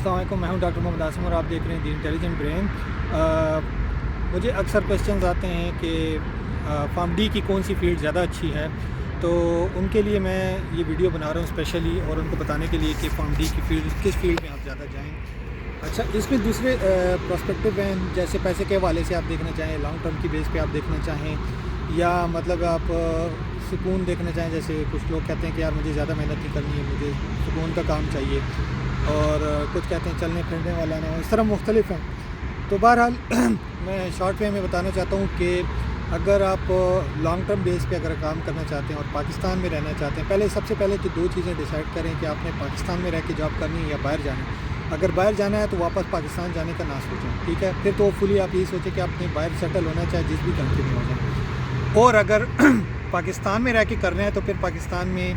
अस्सलाम वालेकुम, मैं हूं डॉक्टर मोहम्मद आसिम और आप देख रहे हैं दी इंटेलिजेंट ब्रेन। मुझे अक्सर क्वेश्चंस आते हैं कि फार्म डी की कौन सी फील्ड ज़्यादा अच्छी है, तो उनके लिए मैं ये वीडियो बना रहा हूँ स्पेशली, और उनको बताने के लिए कि फार्म डी की फील्ड किस फील्ड में आप ज़्यादा जाएँ। अच्छा, इसमें दूसरे प्रोस्पेक्टिव हैं, जैसे पैसे के हवाले से आप देखना चाहें, लॉन्ग टर्म की बेस पे आप देखना चाहें, या मतलब आप सुकून देखना चाहें। जैसे कुछ लोग कहते हैं कि यार मुझे ज़्यादा मेहनत नहीं करनी है, मुझे सुकून का काम चाहिए, और कुछ कहते हैं चलने फिरने वाला ना हो। इस तरह मुख्तलिफ हैं। तो बहरहाल मैं शॉर्ट वे में बताना चाहता हूँ कि अगर आप लॉन्ग टर्म बेस पे अगर काम करना चाहते हैं और पाकिस्तान में रहना चाहते हैं, सबसे पहले तो दो चीज़ें डिसाइड करें कि आपने पाकिस्तान में रह के जॉब करनी है या बाहर जाना है। अगर बाहर जाना है तो वापस पाकिस्तान जाने का ना सोचें, ठीक है। फिर तो फुली आप यही सोचें कि आपने बाहर सेटल होना चाहे जिस भी कंट्री में हो जाए। और अगर पाकिस्तान में रह के करना है तो फिर पाकिस्तान में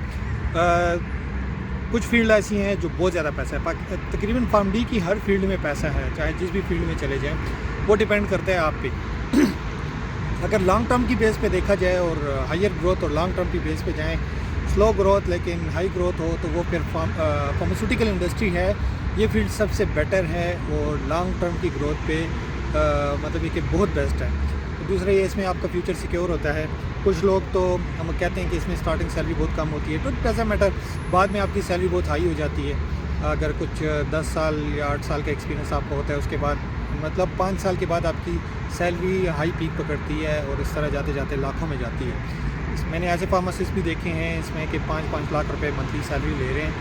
कुछ फील्ड ऐसी हैं जो बहुत ज़्यादा पैसा है। तकरीबन फार्म डी की हर फील्ड में पैसा है, चाहे जिस भी फील्ड में चले जाएं, वो डिपेंड करता है आप पे। अगर लॉन्ग टर्म की बेस पे देखा जाए और हायर ग्रोथ और लॉन्ग टर्म की बेस पे जाएं, स्लो ग्रोथ लेकिन हाई ग्रोथ हो, तो वो फिर फार्मास्यूटिकल इंडस्ट्री है, ये फील्ड सबसे बेटर है और लॉन्ग टर्म की ग्रोथ पे मतलब ये कि बहुत बेस्ट है। दूसरा ये, इसमें आपका फ्यूचर सिक्योर होता है। कुछ लोग तो हम कहते हैं कि इसमें स्टार्टिंग सैलरी बहुत कम होती है, तो डजंट मैटर, बाद में आपकी सैलरी बहुत हाई हो जाती है। अगर कुछ 10 साल या 8 साल का एक्सपीरियंस आपको होता है, उसके बाद मतलब 5 साल के बाद आपकी सैलरी हाई पीक पकड़ती है और इस तरह जाते जाते लाखों में जाती है। मैंने ऐसे फार्मासिस्ट भी देखे हैं इसमें कि 5-5 लाख रुपए मंथली सैलरी ले रहे हैं,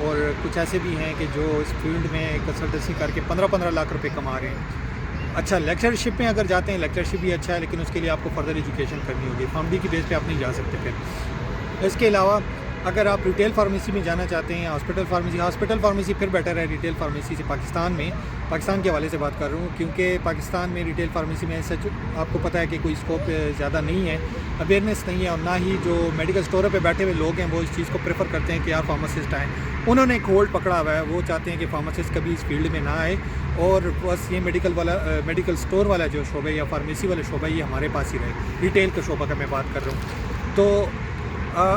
और कुछ ऐसे भी हैं कि जो इस फील्ड में कंसल्टेंसी करके 15-15 लाख रुपए कमा रहे हैं। अच्छा, लेक्चरशिप में अगर जाते हैं, लेक्चरशिप भी अच्छा है, लेकिन उसके लिए आपको फर्दर एजुकेशन करनी होगी। फार्म डी की बेस पे आप नहीं जा सकते। फिर इसके अलावा अगर आप रिटेल फार्मेसी में जाना चाहते हैं, हॉस्पिटल फार्मेसी फिर बेटर है रिटेल फार्मेसी से। पाकिस्तान के हवाले से बात कर रहा हूँ, क्योंकि पाकिस्तान में रिटेल फार्मेसी में सच आपको पता है कि कोई स्कोप ज़्यादा नहीं है, अवेयरनेस नहीं है, और ना ही जो मेडिकल स्टोरों पे बैठे हुए लोग हैं वो इस चीज़ को प्रेफर करते हैं कि यार फार्मासिस्ट आएँ। उन्होंने एक होल्ड पकड़ा हुआ है, वो चाहते हैं कि फार्मासिस्ट कभी इस फील्ड में ना आए, और बस ये मेडिकल स्टोर वाला जो शोबा है या फार्मेसी वाला शोबा है, ये हमारे पास ही रहे। रिटेल के शोबा का मैं बात कर रहा हूँ। तो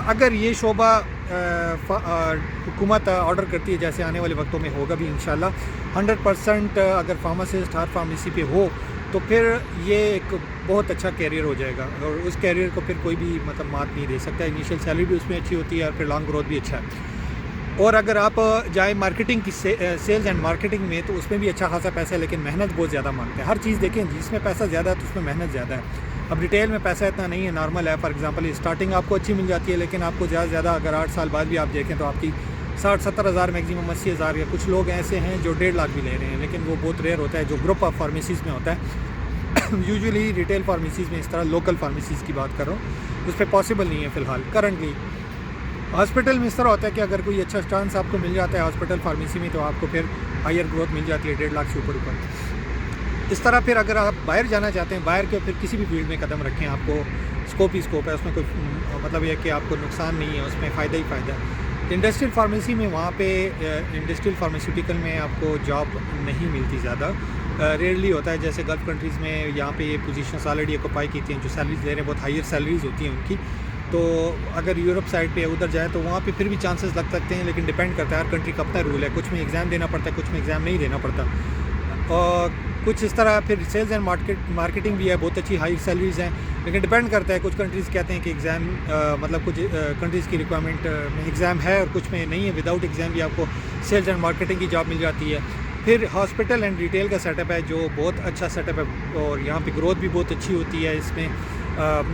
अगर ये शोबा हुकूमत ऑर्डर करती है, जैसे आने वाले वक्तों में होगा भी इंशाल्लाह 100%, अगर फार्मासिस्ट हर फार्मेसी पे हो, तो फिर ये एक बहुत अच्छा कैरियर हो जाएगा, और उस कैरियर को फिर कोई भी मतलब मात नहीं दे सकता। इनिशियल सैलरी भी उसमें अच्छी होती है और फिर लॉन्ग ग्रोथ भी अच्छा है। और अगर आप जाए मार्केटिंग की सेल्स एंड मार्केटिंग में, तो उसमें भी अच्छा खासा पैसा है, लेकिन मेहनत बहुत ज़्यादा मांगते हैं। हर चीज़ देखें, जिसमें पैसा ज़्यादा है तो उसमें मेहनत ज़्यादा है। अब रिटेल में पैसा इतना नहीं है, नॉर्मल है। फॉर एग्जांपल स्टार्टिंग आपको अच्छी मिल जाती है, लेकिन आपको ज़्यादा से ज़्यादा अगर 8 साल बाद भी आप देखें तो आपकी 60-70 हज़ार, मैक्सिमम 80 हज़ार, या कुछ लोग ऐसे हैं जो 1.5 लाख भी ले रहे हैं, लेकिन वो बहुत रेयर होता है जो ग्रुप ऑफ फार्मेसीज़ में होता है। यूजुअली रिटेल फार्मेसीज़ में, इस तरह लोकल फार्मेसीज़ की बात कर रहा हूँ, उस पर पॉसिबल नहीं है फ़िलहाल करंटली। हॉस्पिटल में इस तरह होता है कि अगर कोई अच्छा चांस आपको मिल जाता है हॉस्पिटल फार्मेसी में, तो आपको फिर हायर ग्रोथ मिल जाती है 1.5 लाख से ऊपर। इस तरह फिर अगर आप बाहर जाना चाहते हैं, बाहर के फिर किसी भी फील्ड में कदम रखें, आपको स्कोप ही स्कोप है, उसमें कोई मतलब यह कि आपको नुकसान नहीं है, उसमें फ़ायदा ही फ़ायदा है। इंडस्ट्रियल फार्मेसी में, वहाँ पे इंडस्ट्रियल फार्मास्यूटिकल में आपको जॉब नहीं मिलती ज़्यादा, रेयरली होता है। जैसे गल्फ़ कंट्रीज़ में यहाँ पे ये पोजीशंस ऑलरेडी ऑक्यूपाई की थी हैं, जो सैलरीज ले रहे हैं बहुत हायर सैलरीज होती हैं उनकी। तो अगर यूरोप साइड पे उधर जाए तो वहाँ पे फिर भी चांसेस लग सकते हैं, लेकिन डिपेंड करता है, हर कंट्री का अपना रूल है। कुछ में एग्ज़ाम देना पड़ता है, कुछ में एग्ज़ाम नहीं देना पड़ता, और कुछ इस तरह। फिर सेल्स एंड मार्केटिंग भी है, बहुत अच्छी हाई सैलरीज़ हैं, लेकिन डिपेंड करता है। कुछ कंट्रीज़ कहते हैं कि एग्ज़ाम मतलब कुछ कंट्रीज़ की रिक्वायरमेंट में एग्ज़ाम है और कुछ में नहीं है, विदाउट एग्ज़ाम भी आपको सेल्स एंड मार्केटिंग की जॉब मिल जाती है। फिर हॉस्पिटल एंड रिटेल का सेटअप है जो बहुत अच्छा सेटअप है, और यहाँ पे ग्रोथ भी बहुत अच्छी होती है इसमें।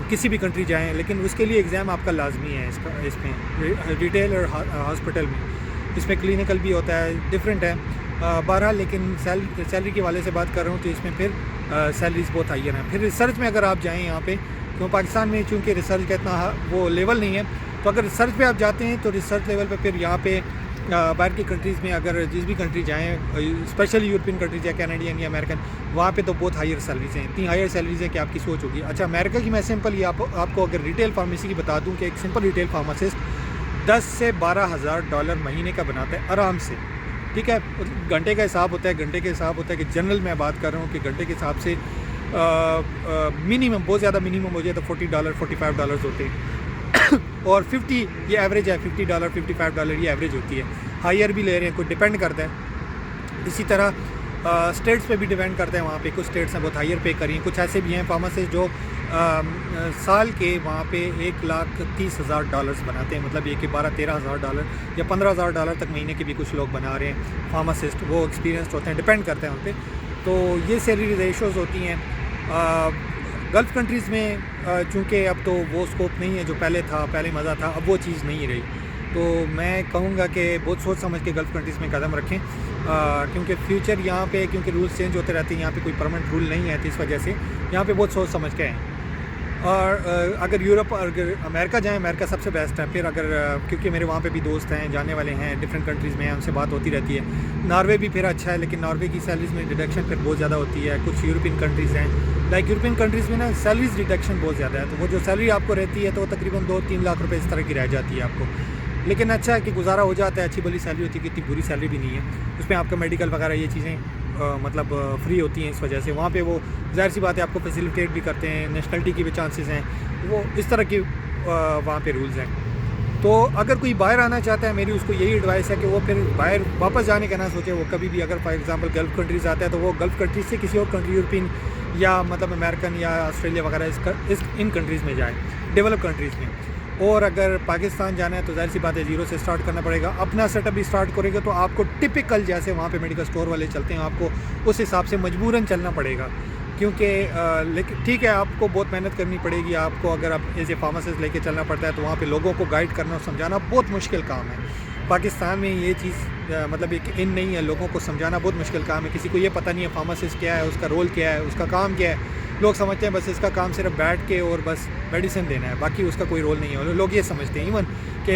किसी भी कंट्री जाएं, लेकिन उसके लिए एग्ज़ाम आपका लाजमी है इसमें रिटेल और हॉस्पिटल में। इसमें क्लिनिकल भी होता है, डिफरेंट है बहरहाल। लेकिन सैलरी के वाले से बात कर रहा हूँ तो इसमें फिर सैलरीज बहुत हाई हैं। फिर रिसर्च में अगर आप जाएँ यहाँ पे, तो पाकिस्तान में चूँकि रिसर्च का इतना वो लेवल नहीं है, तो अगर रिसर्च पे आप जाते हैं तो रिसर्च लेवल पे फिर यहाँ पे बाहर की कंट्रीज़ में अगर जिस भी कंट्री जाएँ, स्पेशली यूरोपियन कंट्रीज या कैनेडियन या अमेरिकन, वहाँ पे तो बहुत हायर सैलरीज हैं, इतनी हायर सैलरीज हैं कि आपकी सोच होगी। अच्छा, अमेरिका की मैं सिंपल ही आपको अगर रिटेल फार्मेसी की बता दूँ कि एक सिंपल रिटेल फार्मासिस्ट 10 से 12 हज़ार डॉलर महीने का बनाता है आराम से, ठीक है। घंटे का हिसाब होता है, घंटे के हिसाब होता है कि जनरल मैं बात कर रहा हूँ कि घंटे के हिसाब से मिनिमम, बहुत ज़्यादा मिनिमम हो जाए तो $40 $45 होते हैं। और 50 ये एवरेज है, $50 $55 ये एवरेज होती है। हायर भी ले रहे हैं, कुछ डिपेंड करता है। इसी तरह स्टेट्स पे भी डिपेंड करते हैं, वहाँ पे कुछ स्टेट्स हैं बहुत हायर पे करी, कुछ ऐसे भी हैं फार्मासिस्ट जो साल के वहाँ पे $1,30,000 बनाते हैं, मतलब ये कि $12-13,000 या $15,000 तक महीने के भी कुछ लोग बना रहे हैं फार्मासिस्ट, वो एक्सपीरियंस्ड होते हैं, डिपेंड करते हैं उन पर। तो ये सैलरी रेशोज़ होती हैं। गल्फ़ कंट्रीज़ में चूँकि अब तो वो स्कोप नहीं है जो पहले था, पहले मज़ा था, अब वो चीज़ नहीं रही। तो मैं कहूँगा कि बहुत सोच समझ के गल्फ़ कंट्रीज़ में कदम रखें, क्योंकि फ्यूचर यहाँ पे, क्योंकि रूल्स चेंज होते रहते हैं, यहाँ पे कोई परमानेंट रूल नहीं है, तो इस वजह से यहाँ पे बहुत सोच समझ के हैं। और अगर यूरोप, अगर अमेरिका जाएँ, अमेरिका सबसे बेस्ट है। फिर अगर क्योंकि मेरे वहाँ पे भी दोस्त हैं, जाने वाले हैं, डिफरेंट कंट्रीज़ में हैं, उनसे बात होती रहती है। नॉर्वे भी फिर अच्छा है, लेकिन नॉर्वे की सैलरीज़ में डिडक्शन फिर बहुत ज़्यादा होती है। कुछ यूरोपियन कंट्रीज़ हैं, लाइक यूरोपियन कंट्रीज़ में ना सैलरीज डिडक्शन बहुत ज़्यादा है, तो वो जो सैलरी आपको रहती है तो वो तकरीबन 2-3 लाख रुपए इस तरह की रह जाती है आपको। लेकिन अच्छा है कि गुजारा हो जाता है, अच्छी भली सैलरी होती है, कि इतनी बुरी सैलरी भी नहीं है। उसमें आपका मेडिकल वगैरह ये चीज़ें मतलब फ्री होती हैं, इस वजह से वहाँ पे वो ज़ाहिर सी बात है आपको फैसिलिटेट भी करते हैं, नेशनलिटी की भी चांसेस हैं, वो इस तरह की वहाँ पे रूल्स हैं। तो अगर कोई बाहर आना चाहता है, मेरी उसको यही एडवाइस है कि वो फिर बाहर वापस जाने का ना सोचे। वो कभी भी अगर फॉर एग्जांपल गल्फ़ कंट्रीज़ आता है तो वो गल्फ़ कंट्रीज़ से किसी और कंट्री, यूरोपियन या मतलब अमेरिकन या ऑस्ट्रेलिया वगैरह इन कंट्रीज़ में जाए, डेवलप कंट्रीज़ में। और अगर पाकिस्तान जाना है तो ज़ाहिर सी बात है ज़ीरो से स्टार्ट करना पड़ेगा। अपना सेटअप भी स्टार्ट करेंगे तो आपको टिपिकल जैसे वहाँ पे मेडिकल स्टोर वाले चलते हैं, आपको उस हिसाब से मजबूरन चलना पड़ेगा। क्योंकि लेकिन ठीक है, आपको बहुत मेहनत करनी पड़ेगी। आपको अगर आप एज ए फार्मासिस्ट लेके चलना पड़ता है तो वहाँ पे लोगों को गाइड करना और समझाना बहुत मुश्किल काम है। पाकिस्तान में ये चीज़ मतलब एक इन नहीं है, लोगों को समझाना बहुत मुश्किल काम है। किसी को ये पता नहीं है फार्मासिस्ट क्या है, उसका रोल क्या है, उसका काम क्या है। लोग समझते हैं बस इसका काम सिर्फ बैठ के और बस मेडिसिन देना है, बाकी उसका कोई रोल नहीं है। लोग ये समझते हैं, इवन कि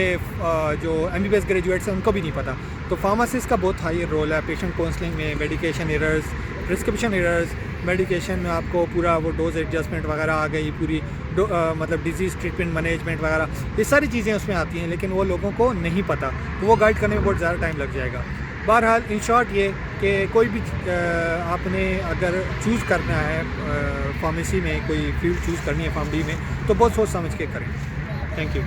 जो MBBS ग्रेजुएट्स हैं उनको भी नहीं पता। तो फार्मासिस्ट का बहुत हाई रोल है पेशेंट काउंसलिंग में, medication errors, prescription errors, medication में आपको पूरा वो डोज एडजस्टमेंट वगैरह आ गई, पूरी मतलब डिजीज़ ट्रीटमेंट मैनेजमेंट वगैरह, ये सारी चीज़ें उसमें आती हैं, लेकिन वो लोगों को नहीं पता, तो वो गाइड करने में बहुत ज़्यादा टाइम लग जाएगा। बहरहाल इन शॉर्ट ये कि कोई भी आपने अगर चूज़ करना है फार्मेसी में, कोई फील्ड चूज़ करनी है फार्मडी में, तो बहुत सोच समझ के करें। Thank you.